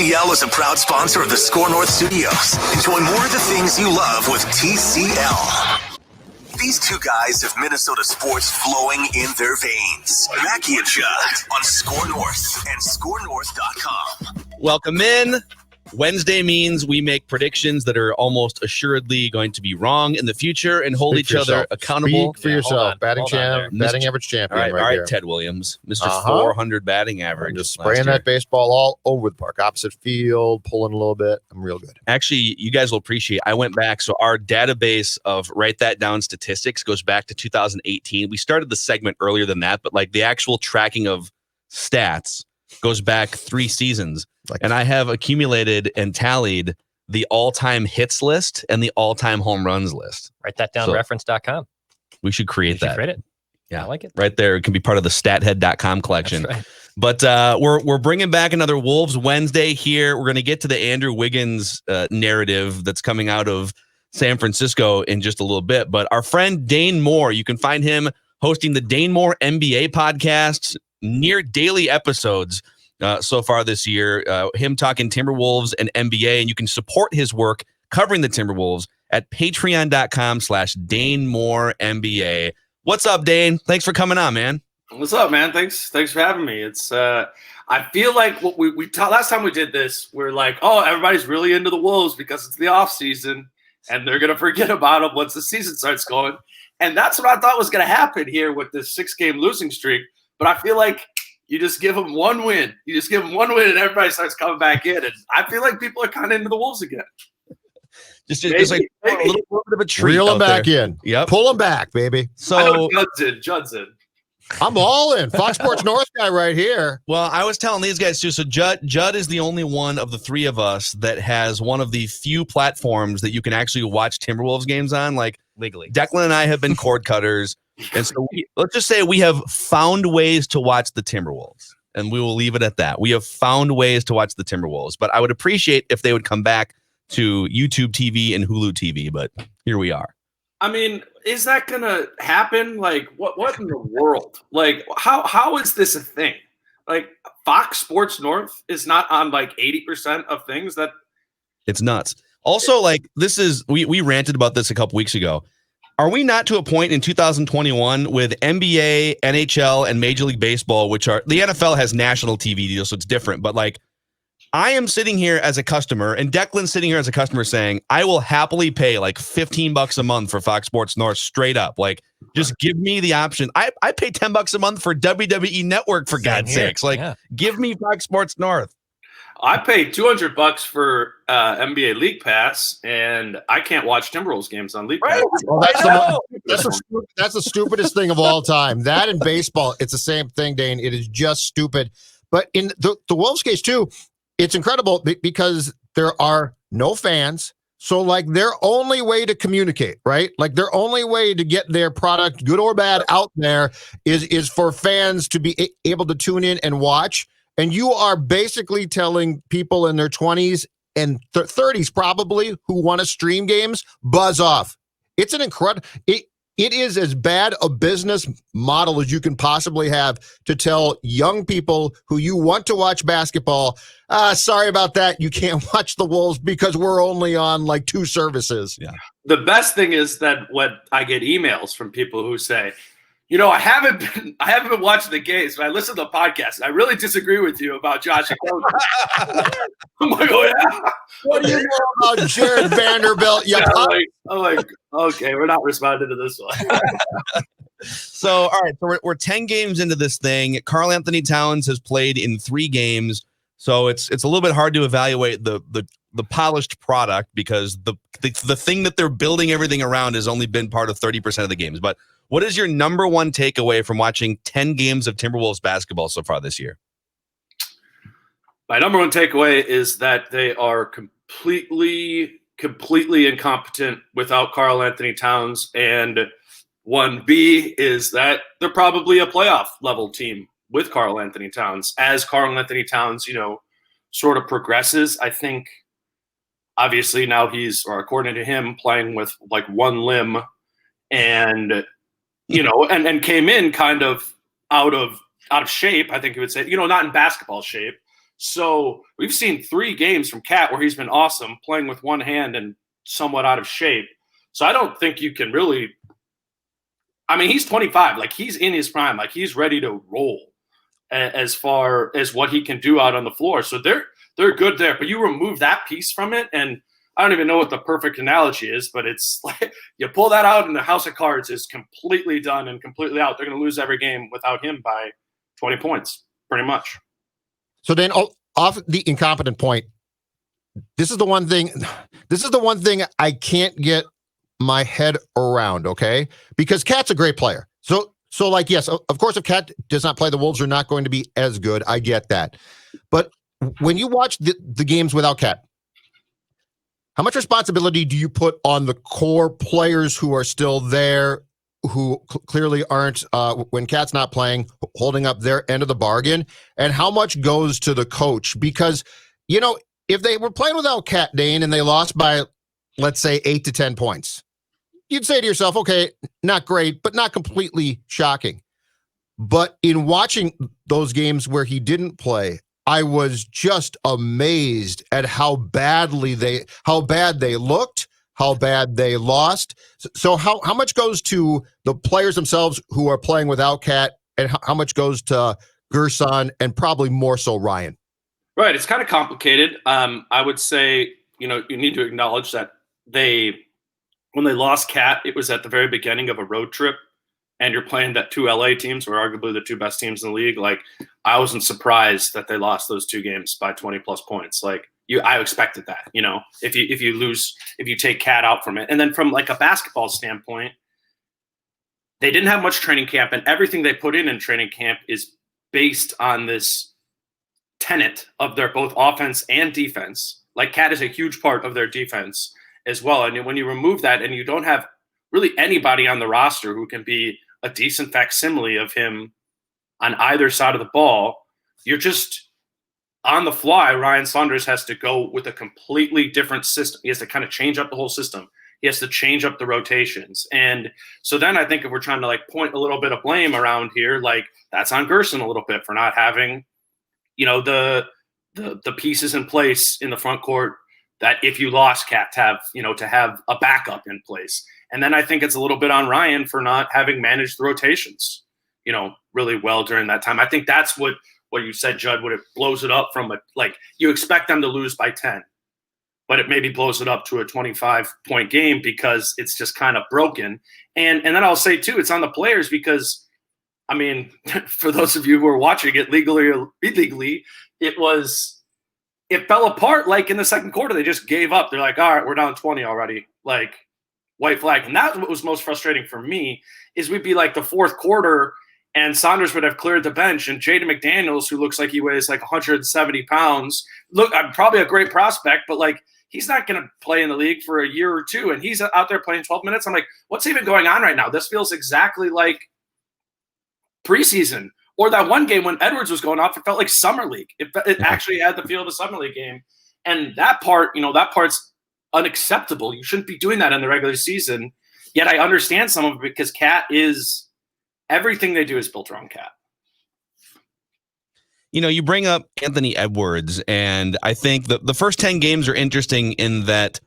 TL is a proud sponsor of the SKOR North Studios. Enjoy more of the things you love with TCL. These two guys have Minnesota sports flowing in their veins. Mackey Judd on SKOR North and SKORNorth.com. Welcome in. Wednesday means we make predictions that are almost assuredly going to be wrong in the future and hold each other accountable. Speak for yourself. Batting average champion. All right, here. Ted Williams, Mr. 400 batting average. I'm just spraying that baseball all over the park, opposite field, pulling a little bit. I'm real good. Actually, you guys will appreciate. I went back, so our database of write that down statistics goes back to 2018. We started the segment earlier than that, but like the actual tracking of stats goes back 3 seasons. And I have accumulated and tallied the all-time hits list and the all-time home runs list. Write that down, reference.com. We should create that. Create it. Yeah, I like it. Right there. It can be part of the stathead.com collection. That's right. But we're bringing back another Wolves Wednesday here. We're going to get to the Andrew Wiggins narrative that's coming out of San Francisco in just a little bit. But our friend Dane Moore, you can find him hosting the Dane Moore NBA podcast, near daily episodes so far this year, him talking Timberwolves and NBA, and you can support his work covering the Timberwolves at patreon.com/Dane Moore NBA. What's up, Dane? Thanks for coming on, man. What's up, man? Thanks for having me. It's I feel like what we last time we did this, we're like, oh, everybody's really into the Wolves because it's the off season and they're gonna forget about them once the season starts going. And that's what I thought was gonna happen here with this 6-game losing streak. But I feel like you just give them one win. You just give them one win and everybody starts coming back in. And I feel like people are kind of into the Wolves again. Just like a little bit of a treat. Reel them back in. Yep. Pull them back, baby. So Judd's in. I'm all in. Fox Sports North guy right here. Well, I was telling these guys too. So Judd is the only one of the three of us that has one of the few platforms that you can actually watch Timberwolves games on, like legally. Declan and I have been cord cutters. And so let's just say we have found ways to watch the Timberwolves, and we will leave it at that. We have found ways to watch the Timberwolves, but I would appreciate if they would come back to YouTube TV and Hulu TV, but here we are. I mean, is that going to happen? Like, what in the world? Like, how is this a thing? Like, Fox Sports North is not on, like, 80% of things that... It's nuts. Also, like, this is... We ranted about this a couple weeks ago. Are we not to a point in 2021 with NBA, NHL, and Major League Baseball, which are the NFL has national TV deals, so it's different. But like, I am sitting here as a customer, and Declan's sitting here as a customer saying, I will happily pay like $15 a month for Fox Sports North straight up. Like, just give me the option. I pay $10 a month for WWE Network, for God's sakes. Like, give me Fox Sports North. I paid $200 for NBA League Pass, and I can't watch Timberwolves games on League Pass. Well, that's the stupidest thing of all time. That in baseball, it's the same thing, Dane. It is just stupid. But in the Wolves case too, it's incredible because there are no fans. So like their only way to communicate, right? Like their only way to get their product, good or bad, out there is for fans to be able to tune in and watch. And you are basically telling people in their 20s and 30s probably who want to stream games, buzz off. It's an incredible... It is as bad a business model as you can possibly have to tell young people who you want to watch basketball, sorry about that, you can't watch the Wolves because we're only on like 2 services. Yeah. The best thing is that when I get emails from people who say, you know, I haven't been watching the games, but I listen to the podcast. I really disagree with you about Josh Okogie. I'm like, oh yeah. What do you know about Jared Vanderbilt? I'm like, okay, we're not responding to this one. So, all right, so we're 10 games into this thing. Karl-Anthony Towns has played in 3 games, so it's a little bit hard to evaluate the polished product because the thing that they're building everything around has only been part of 30% of the games. But what is your number one takeaway from watching 10 games of Timberwolves basketball so far this year? My number one takeaway is that they are completely incompetent without Karl-Anthony Towns. And 1B is that they're probably a playoff level team with Karl-Anthony Towns. As Karl-Anthony Towns, you know, sort of progresses, I think obviously now he's, or according to him, playing with like one limb and, you know, and came in kind of out of shape, I think you would say, you know, not in basketball shape. So we've seen 3 games from Cat where he's been awesome, playing with one hand and somewhat out of shape. So I don't think you can really – I mean, he's 25. Like, he's in his prime. Like, he's ready to roll as far as what he can do out on the floor. So they're good there. But you remove that piece from it, and I don't even know what the perfect analogy is, but it's like you pull that out and the house of cards is completely done and completely out. They're going to lose every game without him by 20 points, pretty much. So then, off the incompetent point, this is the one thing I can't get my head around, okay? Because Cat's a great player. So like, yes, of course, if Cat does not play, the Wolves are not going to be as good. I get that. But when you watch the games without Cat, how much responsibility do you put on the core players who are still there, who clearly aren't, when Cat's not playing, holding up their end of the bargain? And how much goes to the coach? Because, if they were playing without Cat, Dane, and they lost by, let's say, 8 to 10 points, you'd say to yourself, okay, not great, but not completely shocking. But in watching those games where he didn't play, I was just amazed at how bad they looked, how bad they lost. So how much goes to the players themselves who are playing without Cat, and how much goes to Gerson, and probably more so Ryan? Right. It's kind of complicated. I would say, you need to acknowledge that when they lost Cat, it was at the very beginning of a road trip, and you're playing that 2 LA teams were arguably the 2 best teams in the league. Like, I wasn't surprised that they lost those 2 games by 20 plus points. Like, I expected that, if you take Cat out from it. And then from like a basketball standpoint, they didn't have much training camp, and everything they put in training camp is based on this tenet of their both offense and defense. Like, Cat is a huge part of their defense as well. And when you remove that and you don't have really anybody on the roster who can be a decent facsimile of him on either side of the ball, you're just on the fly. Ryan Saunders has to go with a completely different system. He has to kind of change up the whole system. He has to change up the rotations. And so then I think if we're trying to like point a little bit of blame around here, like, that's on Gerson a little bit for not having, the pieces in place in the front court that if you lost Cat to have a backup in place. And then I think it's a little bit on Ryan for not having managed the rotations, really well during that time. I think that's what you said, Judd, what it blows it up from you expect them to lose by 10, but it maybe blows it up to a 25-point game because it's just kind of broken. And then I'll say too, it's on the players because, I mean, for those of you who are watching it legally or illegally, it fell apart. Like in the second quarter, they just gave up. They're like, all right, we're down 20 already. Like, white flag. And that's what was most frustrating for me is we'd be like the fourth quarter and Saunders would have cleared the bench, and Jaden McDaniels, who looks like he weighs like 170 pounds, I'm probably a great prospect, but like, he's not going to play in the league for a year or 2. And he's out there playing 12 minutes. I'm like, what's even going on right now? This feels exactly like preseason, or that one game when Edwards was going off. It felt like summer league. It actually had the feel of a summer league game. And that part's unacceptable. You shouldn't be doing that in the regular season. Yet I understand some of it because Cat is everything they do is built around Cat. You bring up Anthony Edwards, and I think the first 10 games are interesting in that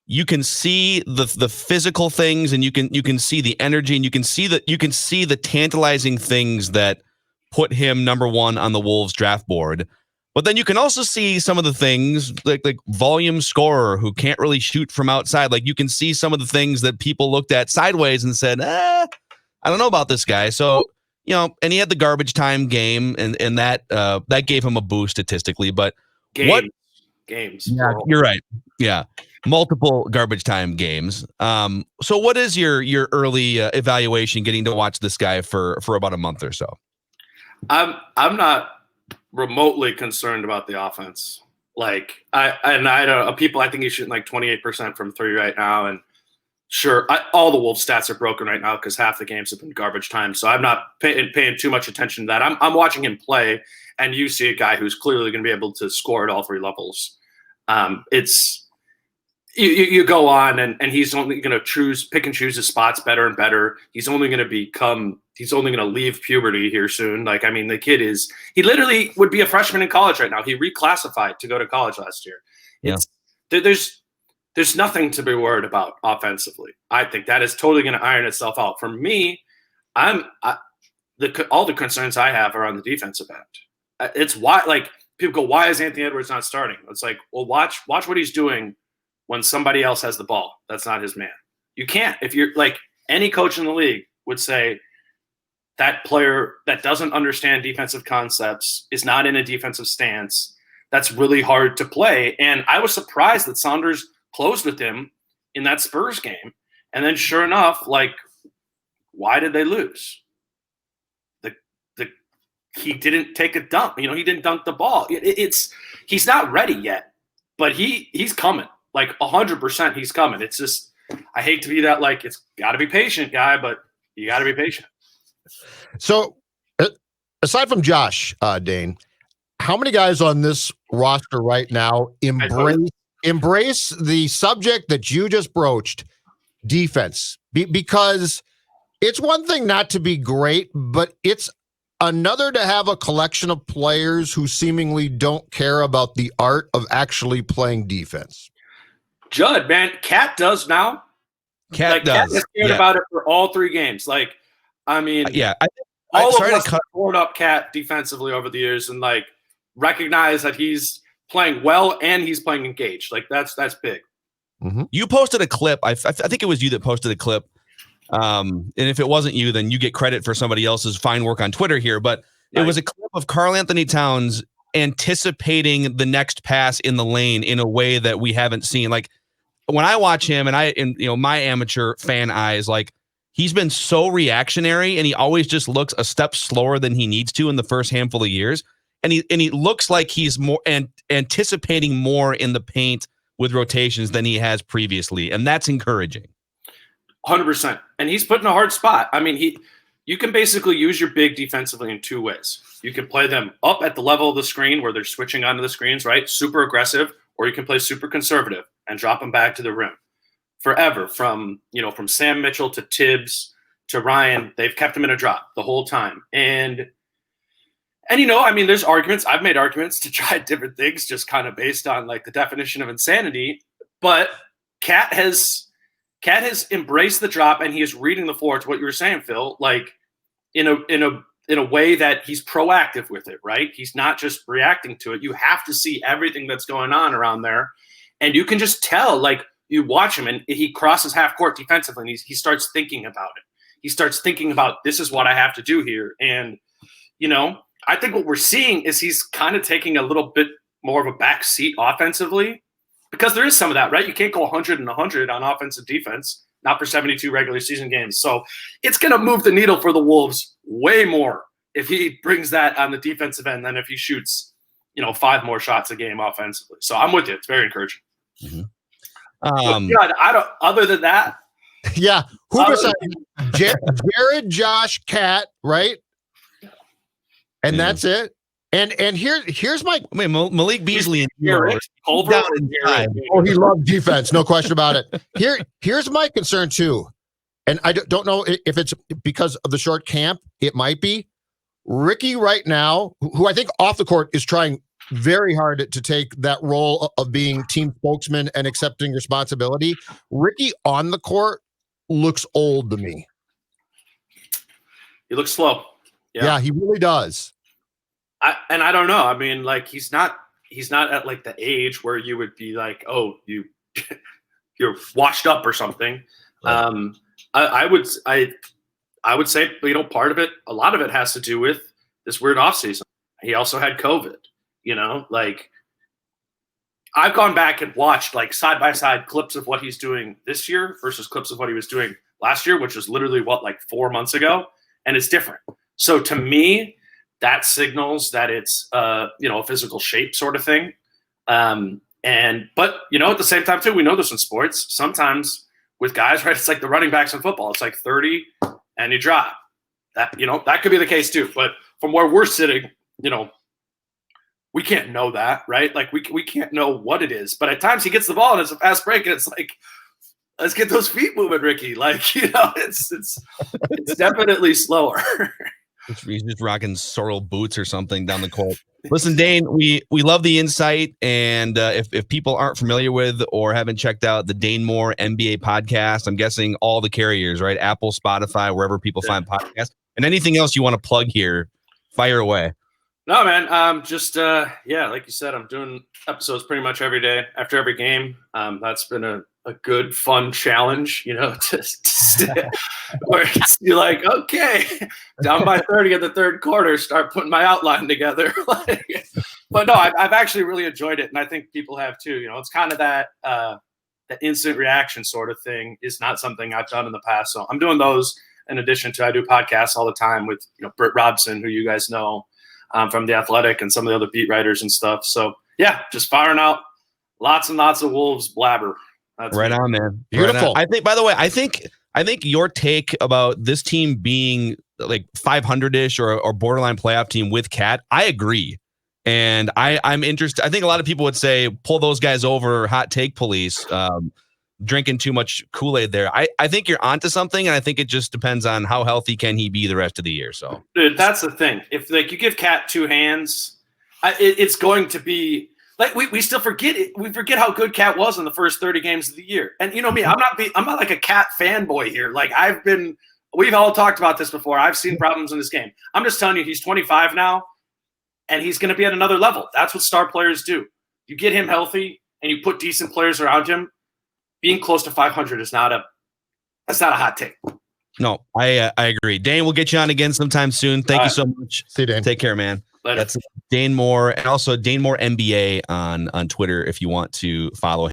you can see the physical things, and you can see the energy, and you can see the tantalizing things that put him number 1 on the Wolves draft board. But then you can also see some of the things like volume scorer who can't really shoot from outside. Like, you can see some of the things that people looked at sideways and said, I don't know about this guy. So, and he had the garbage time game, and that gave him a boost statistically. But games. Yeah, you're right. Yeah, multiple garbage time games. So what is your early evaluation getting to watch this guy for about a month or so? I'm not remotely concerned about the offense. Like, I don't people. I think he's shooting like 28% from 3 right now, and sure, all the Wolves stats are broken right now because half the games have been garbage time. So I'm not paying too much attention to that. I'm watching him play, and you see a guy who's clearly going to be able to score at all 3 levels. It's you go on, and he's only going to pick and choose his spots better and better. He's only going to become he's only going to leave puberty here soon. Like, I mean, the kid he literally would be a freshman in college right now. He reclassified to go to college last year. Yeah. There's nothing to be worried about offensively. I think that is totally going to iron itself out. For me, all the concerns I have are on the defensive end. It's why, like, people go, why is Anthony Edwards not starting? It's like, well, watch what he's doing when somebody else has the ball. That's not his man. You can't. If you're like any coach in the league would say that player that doesn't understand defensive concepts is not in a defensive stance, that's really hard to play. And I was surprised that Saunders closed with him in that Spurs game. And then sure enough, like, why did they lose? He didn't take a dunk. He didn't dunk the ball. He's not ready yet, but he's coming. Like 100% he's coming. It's just, I hate to be that, like, it's got to be patient guy, but you got to be patient. So aside from Josh, Dane, how many guys on this roster right now embrace the subject that you just broached, defense? Because it's one thing not to be great, but it's another to have a collection of players who seemingly don't care about the art of actually playing defense. Judd, man, Cat does now. Cat does. Cat has cared about it for all 3 games. Like, I mean, all of us have poured up Cat defensively over the years and, like, recognize that he's playing well and he's playing engaged. Like, that's big. Mm-hmm. You posted a clip. I think it was you that posted a clip. And if it wasn't you, then you get credit for somebody else's fine work on Twitter here. But it was a clip of Karl-Anthony Towns anticipating the next pass in the lane in a way that we haven't seen. Like, when I watch him, and my amateur fan eyes, like, he's been so reactionary, and he always just looks a step slower than he needs to in the first handful of years. And he looks like he's more anticipating more in the paint with rotations than he has previously, and that's encouraging. 100%. And he's put in a hard spot. I mean, you can basically use your big defensively in 2 ways. You can play them up at the level of the screen where they're switching onto the screens, right? Super aggressive, or you can play super conservative and drop them back to the rim. Forever, from Sam Mitchell to Tibbs to Ryan, they've kept him in a drop the whole time. And there's arguments. I've made arguments to try different things just kind of based on, like, the definition of insanity. But Cat has embraced the drop, and he is reading the floor, to what you were saying, Phil, like in a way that he's proactive with it, right? He's not just reacting to it. You have to see everything that's going on around there. And you can just tell, like, you watch him and he crosses half court defensively and he starts thinking about it. He starts thinking about, this is what I have to do here. And, I think what we're seeing is he's kind of taking a little bit more of a back seat offensively, because there is some of that, right? You can't go 100 and 100 on offensive defense, not for 72 regular season games. So it's going to move the needle for the Wolves way more if he brings that on the defensive end than if he shoots, 5 more shots a game offensively. So I'm with you. It's very encouraging. Mm-hmm. Other than that. Yeah. Who besides Jared, Josh, Cat, right? And that's it. And here's my Malik Beasley and Garrett, Culver. he loved defense, no question about it. Here's my concern too, and I don't know if it's because of the short camp. It might be Ricky right now, who I think off the court is trying very hard to take that role of being team spokesman and accepting responsibility. Ricky on the court looks old to me. He looks slow. Yeah, he really does. I don't know. I mean, like, he's not at, like, the age where you would be like, oh, you're washed up or something. Right. I would say, a lot of it has to do with this weird offseason. He also had COVID, like, I've gone back and watched, like, side by side clips of what he's doing this year versus clips of what he was doing last year, which was literally 4 months ago. And it's different. So to me, that signals that it's a physical shape sort of thing. But at the same time too, we know this in sports. Sometimes with guys, right, it's like the running backs in football. It's like 30 and you drop. That that could be the case too. But from where we're sitting, we can't know that, right? Like we can't know what it is. But at times he gets the ball and it's a fast break and it's like let's get those feet moving, Ricky. Like, it's definitely slower. He's just rocking sorrel boots or something down the court. Listen, Dane, we love the insight. And if people aren't familiar with or haven't checked out the Dane Moore NBA podcast, I'm guessing all the carriers, right? Apple, Spotify, wherever people find podcasts. And anything else you want to plug here, fire away. No, man. Just like you said, I'm doing episodes pretty much every day after every game. That's been a good, fun challenge, where you're like, okay, down by 30 in the third quarter, start putting my outline together. But no, I've actually really enjoyed it, and I think people have too. It's kind of that instant reaction sort of thing is not something I've done in the past. So I'm doing those in addition to I do podcasts all the time with Britt Robson, who you guys know from The Athletic, and some of the other beat writers and stuff. So yeah, just firing out lots and lots of Wolves blabber. That's right on, man. Beautiful. I think, by the way, I think your take about this team being like 500-ish or borderline playoff team with Cat, I agree. And I'm interested. I think a lot of people would say, pull those guys over, hot take police, drinking too much Kool-Aid there. I think you're onto something, and I think it just depends on how healthy can he be the rest of the year. So, dude, that's the thing. If you give Cat two hands, it's going to be like we still forget it. We forget how good Cat was in the first 30 games of the year. And me, I'm not like a Cat fanboy here. Like we've all talked about this before. I've seen problems in this game. I'm just telling you, he's 25 now, and he's going to be at another level. That's what star players do. You get him healthy, and you put decent players around him. Being close to 500 is not a hot take. No, I agree. Dane, we'll get you on again sometime soon. Thank you so much. See you, Dane. Take care, man. Later. That's Dane Moore, and also Dane Moore NBA on Twitter if you want to follow him.